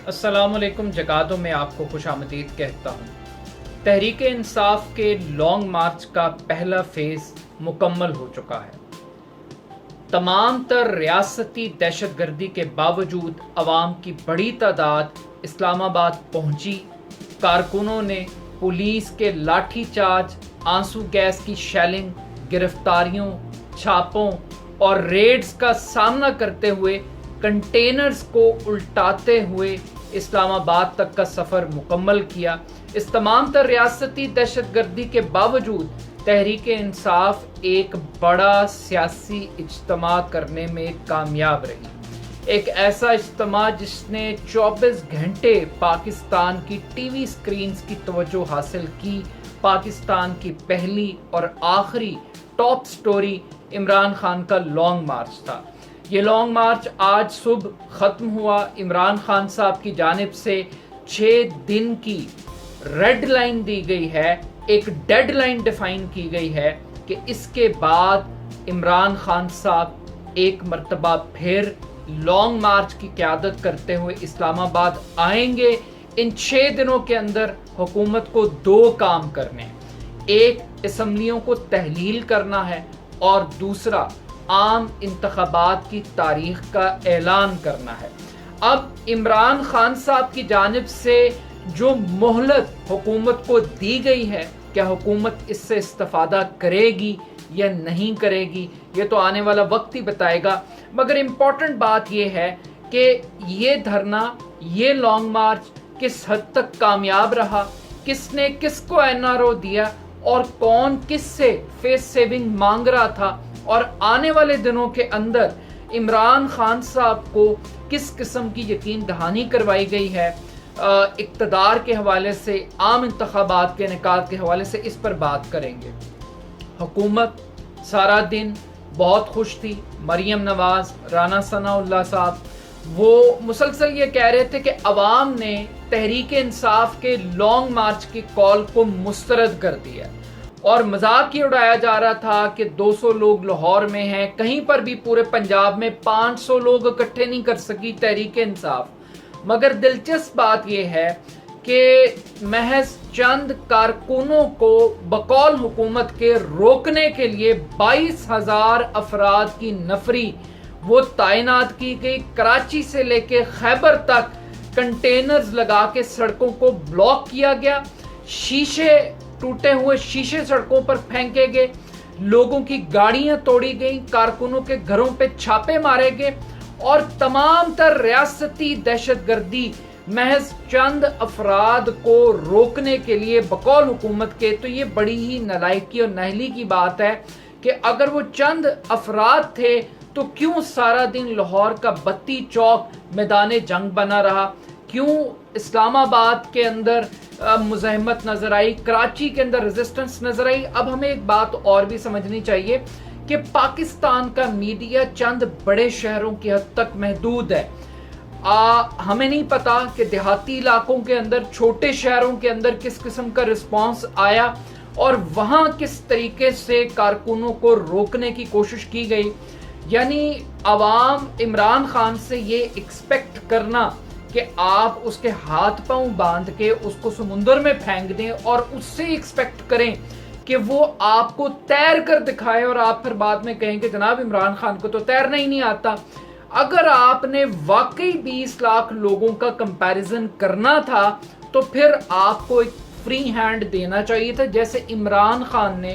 السلام علیکم، جگادوں میں آپ کو خوش آمدید کہتا ہوں۔ تحریک انصاف کے لانگ مارچ کا پہلا فیز مکمل ہو چکا ہے۔ تمام تر ریاستی دہشت گردی کے باوجود عوام کی بڑی تعداد اسلام آباد پہنچی۔ کارکنوں نے پولیس کے لاٹھی چارج، آنسو گیس کی شیلنگ، گرفتاریوں، چھاپوں اور ریڈز کا سامنا کرتے ہوئے کنٹینرز کو الٹاتے ہوئے اسلام آباد تک کا سفر مکمل کیا۔ اس تمام تر ریاستی دہشت گردی کے باوجود تحریک انصاف ایک بڑا سیاسی اجتماع کرنے میں کامیاب رہی۔ ایک ایسا اجتماع جس نے 24 گھنٹے پاکستان کی ٹی وی سکرینز کی توجہ حاصل کی۔ پاکستان کی پہلی اور آخری ٹاپ سٹوری عمران خان کا لانگ مارچ تھا۔ یہ لانگ مارچ آج صبح ختم ہوا۔ عمران خان صاحب کی جانب سے 6 دن کی ریڈ لائن دی گئی ہے، ایک ڈیڈ لائن ڈیفائن کی گئی ہے کہ اس کے بعد عمران خان صاحب ایک مرتبہ پھر لانگ مارچ کی قیادت کرتے ہوئے اسلام آباد آئیں گے۔ ان 6 دنوں کے اندر حکومت کو 2 کام کرنے ہیں، ایک اسمبلیوں کو تحلیل کرنا ہے اور دوسرا عام انتخابات کی تاریخ کا اعلان کرنا ہے۔ اب عمران خان صاحب کی جانب سے جو مہلت حکومت کو دی گئی ہے، کیا حکومت اس سے استفادہ کرے گی یا نہیں کرے گی، یہ تو آنے والا وقت ہی بتائے گا۔ مگر امپورٹنٹ بات یہ ہے کہ یہ دھرنا، یہ لانگ مارچ کس حد تک کامیاب رہا، کس نے کس کو NRO دیا اور کون کس سے فیس سیونگ مانگ رہا تھا، اور آنے والے دنوں کے اندر عمران خان صاحب کو کس قسم کی یقین دہانی کروائی گئی ہے اقتدار کے حوالے سے، عام انتخابات کے انعقاد کے حوالے سے، اس پر بات کریں گے۔ حکومت سارا دن بہت خوش تھی۔ مریم نواز، رانا ثناء اللہ صاحب وہ مسلسل یہ کہہ رہے تھے کہ عوام نے تحریک انصاف کے لانگ مارچ کی کال کو مسترد کر دیا، اور مذاق یہ اڑایا جا رہا تھا کہ 200 لوگ لاہور میں ہیں، کہیں پر بھی پورے پنجاب میں 500 لوگ اکٹھے نہیں کر سکی تحریک انصاف۔ مگر دلچسپ بات یہ ہے کہ محض چند کارکنوں کو بقول حکومت کے روکنے کے لیے 22,000 افراد کی نفری وہ تعینات کی گئی۔ کراچی سے لے کے خیبر تک کنٹینرز لگا کے سڑکوں کو بلاک کیا گیا، ٹوٹے ہوئے شیشے سڑکوں پر پھینکے گئے، لوگوں کی گاڑیاں توڑی گئیں، کارکنوں کے گھروں پہ چھاپے مارے گئے، اور تمام تر ریاستی دہشت گردی محض چند افراد کو روکنے کے لیے بقول حکومت کے۔ تو یہ بڑی ہی نالائکی اور نااہلی کی بات ہے کہ اگر وہ چند افراد تھے تو کیوں سارا دن لاہور کا بتی چوک میدان جنگ بنا رہا، کیوں اسلام آباد کے اندر مزاحمت نظر آئی، کراچی کے اندر ریزسٹنس نظر آئی۔ اب ہمیں ایک بات اور بھی سمجھنی چاہیے کہ پاکستان کا میڈیا چند بڑے شہروں کی حد تک محدود ہے۔ ہمیں نہیں پتا کہ دیہاتی علاقوں کے اندر، چھوٹے شہروں کے اندر کس قسم کا رسپانس آیا اور وہاں کس طریقے سے کارکنوں کو روکنے کی کوشش کی گئی۔ یعنی عوام عمران خان سے یہ ایکسپیکٹ کرنا کہ آپ اس کے ہاتھ پاؤں باندھ کے اس کو سمندر میں پھینک دیں اور اس سے ایکسپیکٹ کریں کہ وہ آپ کو تیر کر دکھائے، اور آپ پھر بعد میں کہیں کہ جناب عمران خان کو تو تیرنا ہی نہیں آتا۔ اگر آپ نے واقعی 20 لاکھ لوگوں کا کمپیریزن کرنا تھا تو پھر آپ کو ایک فری ہینڈ دینا چاہیے تھا، جیسے عمران خان نے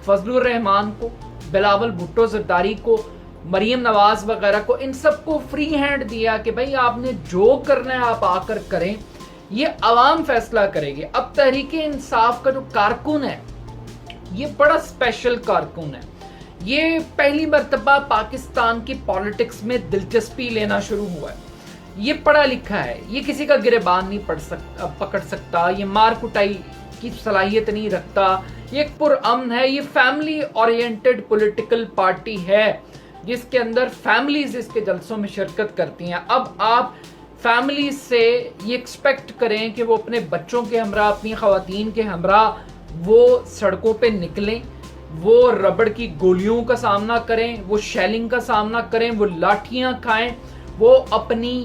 فضل الرحمان کو، بلاول بھٹو زرداری کو، مریم نواز وغیرہ کو، ان سب کو فری ہینڈ دیا کہ بھائی آپ نے جو کرنا ہے آپ آ کر کریں، یہ عوام فیصلہ کرے گی۔ اب تحریک انصاف کا جو کارکن ہے یہ بڑا اسپیشل کارکن ہے۔ یہ پہلی مرتبہ پاکستان کی پالیٹکس میں دلچسپی لینا شروع ہوا ہے۔ یہ پڑھا لکھا ہے، یہ کسی کا گریبان نہیں پکڑ سکتا، یہ مار کٹائی کی صلاحیت نہیں رکھتا، یہ ایک پرامن ہے، یہ فیملی اورینٹڈ پولیٹیکل پارٹی ہے جس کے اندر فیملیز اس کے جلسوں میں شرکت کرتی ہیں۔ اب آپ فیملیز سے یہ ایکسپیکٹ کریں کہ وہ اپنے بچوں کے ہمراہ، اپنی خواتین کے ہمراہ وہ سڑکوں پہ نکلیں، وہ ربڑ کی گولیوں کا سامنا کریں، وہ شیلنگ کا سامنا کریں، وہ لاٹھیاں کھائیں، وہ اپنی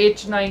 H9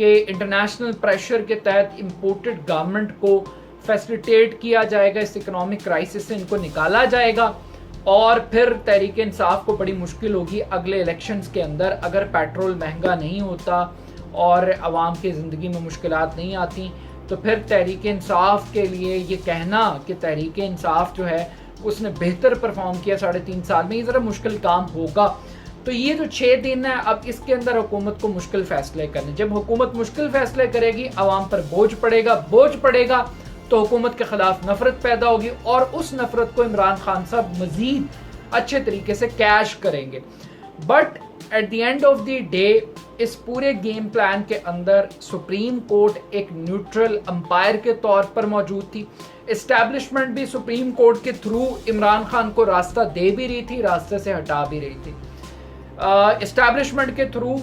کہ انٹرنیشنل پریشر کے تحت امپورٹڈ گورنمنٹ کو فیسلیٹیٹ کیا جائے گا, اس اکنامک کرائسس سے ان کو نکالا جائے گا, اور پھر تحریک انصاف کو بڑی مشکل ہوگی اگلے الیکشنز کے اندر, اگر پیٹرول مہنگا نہیں ہوتا اور عوام کی زندگی میں مشکلات نہیں آتی, تو پھر تحریک انصاف کے لیے یہ کہنا کہ تحریک انصاف جو ہے اس نے بہتر پرفارم کیا 3.5 سال میں, یہ ذرا مشکل کام ہوگا. تو یہ جو 6 دن ہے, اب اس کے اندر حکومت کو مشکل فیصلے کرنے, جب حکومت مشکل فیصلے کرے گی عوام پر بوجھ پڑے گا تو حکومت کے خلاف نفرت پیدا ہوگی, اور اس نفرت کو عمران خان صاحب مزید اچھے طریقے سے کیش کریں گے. But at the end of the day اس پورے گیم پلان کے اندر سپریم کورٹ ایک نیوٹرل امپائر کے طور پر موجود تھی. اسٹیبلشمنٹ بھی سپریم کورٹ کے تھرو عمران خان کو راستہ دے بھی رہی تھی, راستے سے ہٹا بھی رہی تھی. اسٹیبلشمنٹ کے through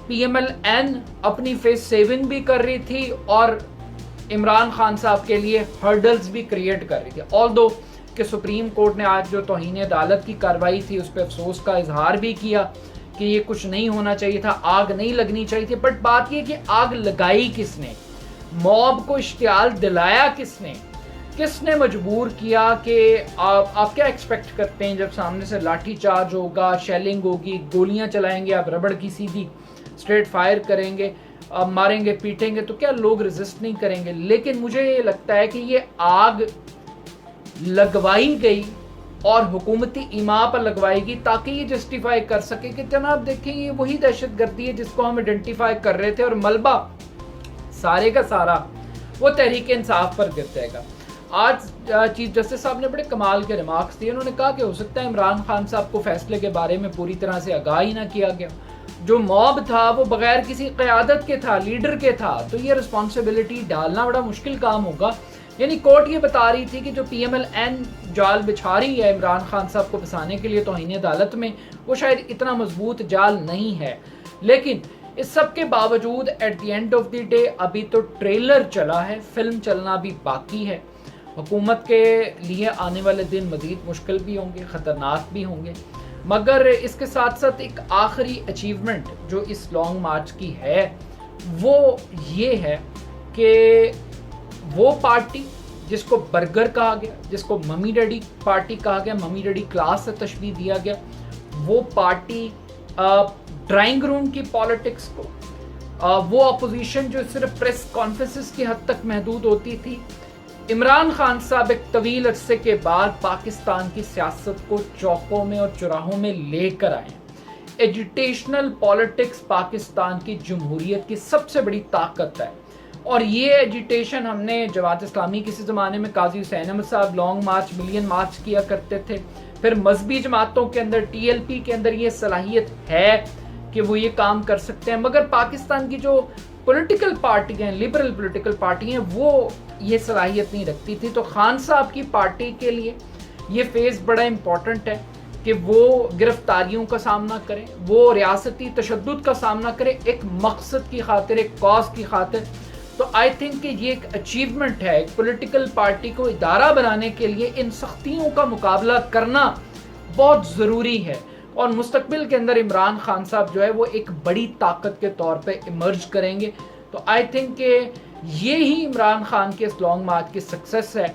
P M L N اپنی فیس سیونگ بھی کر رہی تھی اور عمران خان صاحب کے لیے ہرڈلز بھی کریٹ کر رہی تھی. آلدو کہ سپریم کورٹ نے آج جو توہین عدالت کی کارروائی تھی اس پہ افسوس کا اظہار بھی کیا کہ یہ کچھ نہیں ہونا چاہیے تھا, آگ نہیں لگنی چاہیے تھی. بٹ بات یہ کہ آگ لگائی کس نے, موب کو اشتعال دلایا کس نے مجبور کیا کہ آپ کیا ایکسپیکٹ کرتے ہیں جب سامنے سے لاٹھی چارج ہوگا, شیلنگ ہوگی, گولیاں چلائیں گے, آپ ربڑ کی سیدھی اسٹریٹ فائر کریں گے, ماریں گے, پیٹیں گے, تو کیا لوگ ریزسٹ نہیں کریں گے؟ لیکن مجھے یہ لگتا ہے کہ یہ آگ لگوائی گئی اور حکومتی ایما پر لگوائی گئی تاکہ یہ جسٹیفائی کر سکے کہ جناب دیکھیں یہ وہی دہشت گردی ہے جس کو ہم آئیڈینٹیفائی کر رہے تھے, اور ملبہ سارے کا سارا وہ تحریک انصاف پر گر جائے گا. آج چیف جسٹس صاحب نے بڑے کمال کے ریمارکس دیے. انہوں نے کہا کہ ہو سکتا ہے عمران خان صاحب کو فیصلے کے بارے میں پوری طرح سے آگاہ ہی نہ کیا گیا, جو موب تھا وہ بغیر کسی قیادت کے تھا, لیڈر کے تھا, تو یہ رسپانسبلٹی ڈالنا بڑا مشکل کام ہوگا. یعنی کورٹ یہ بتا رہی تھی کہ جو پی ایم ایل این جال بچھا رہی ہے عمران خان صاحب کو پھنسانے کے لیے توہین عدالت میں, وہ شاید اتنا مضبوط جال نہیں ہے. لیکن اس سب کے باوجود at the end of the day ابھی تو ٹریلر چلا ہے, فلم چلنا بھی باقی ہے. حکومت کے لیے آنے والے دن مزید مشکل بھی ہوں گے, خطرناک بھی ہوں گے, مگر اس کے ساتھ ساتھ ایک آخری اچیومنٹ جو اس لانگ مارچ کی ہے وہ یہ ہے کہ وہ پارٹی جس کو برگر کہا گیا, جس کو ممی ڈیڈی پارٹی کہا گیا, ممی ڈیڈی کلاس سے تشبیہ دیا گیا, وہ پارٹی ڈرائنگ روم کی پالیٹکس کو, وہ اپوزیشن جو صرف پریس کانفرنسز کی حد تک محدود ہوتی تھی, عمران خان صاحب ایک طویل عرصے کے بعد پاکستان کی سیاست کو چوکوں میں اور چوراہوں میں لے کر آئے ہیں. ایجیٹیشنل پالیٹکس پاکستان کی جمہوریت کی سب سے بڑی طاقت ہے, اور یہ ایجیٹیشن ہم نے جماعت اسلامی کسی زمانے میں قاضی حسین احمد صاحب لانگ مارچ, ملین مارچ کیا کرتے تھے. پھر مذہبی جماعتوں کے اندر, ٹی ایل پی کے اندر یہ صلاحیت ہے کہ وہ یہ کام کر سکتے ہیں, مگر پاکستان کی جو پولیٹیکل پارٹی ہیں, لبرل پولیٹیکل پارٹی ہیں, وہ یہ صلاحیت نہیں رکھتی تھی. تو خان صاحب کی پارٹی کے لیے یہ فیز بڑا امپورٹنٹ ہے کہ وہ گرفتاریوں کا سامنا کریں, وہ ریاستی تشدد کا سامنا کریں ایک مقصد کی خاطر, ایک کاز کی خاطر. تو آئی تھنک کہ یہ ایک اچیومنٹ ہے, ایک پولیٹیکل پارٹی کو ادارہ بنانے کے لیے ان سختیوں کا مقابلہ کرنا بہت ضروری ہے, اور مستقبل کے اندر عمران خان صاحب جو ہے وہ ایک بڑی طاقت کے طور پہ ایمرج کریں گے. تو آئی تھنک کہ یہی عمران خان کے اس لانگ مارچ کی سکسیس ہے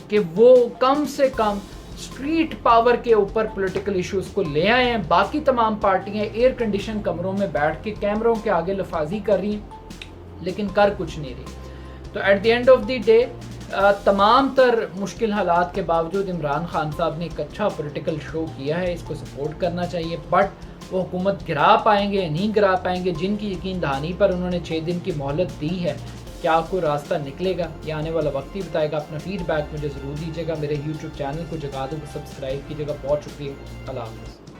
کہ وہ کم سے کم اسٹریٹ پاور کے اوپر پولیٹیکل ایشوز کو لے آئے ہیں. باقی تمام پارٹیاں ایئر کنڈیشن کمروں میں بیٹھ کے کیمروں کے آگے لفاظی کر رہی ہیں لیکن کر کچھ نہیں رہی. تو at the end of the day تمام تر مشکل حالات کے باوجود عمران خان صاحب نے ایک اچھا پولیٹیکل شو کیا ہے, اس کو سپورٹ کرنا چاہیے. بٹ وہ حکومت گرا پائیں گے نہیں گرا پائیں گے, جن کی یقین دہانی پر انہوں نے 6 دن کی مہلت دی ہے, کیا کوئی راستہ نکلے گا یہ آنے والا وقت ہی بتائے گا. اپنا فیڈ بیک مجھے ضرور دیجیے گا. میرے یوٹیوب چینل کو جگہ دو, سبسکرائب کیجیے گا. بہت شکریہ, اللہ حافظ.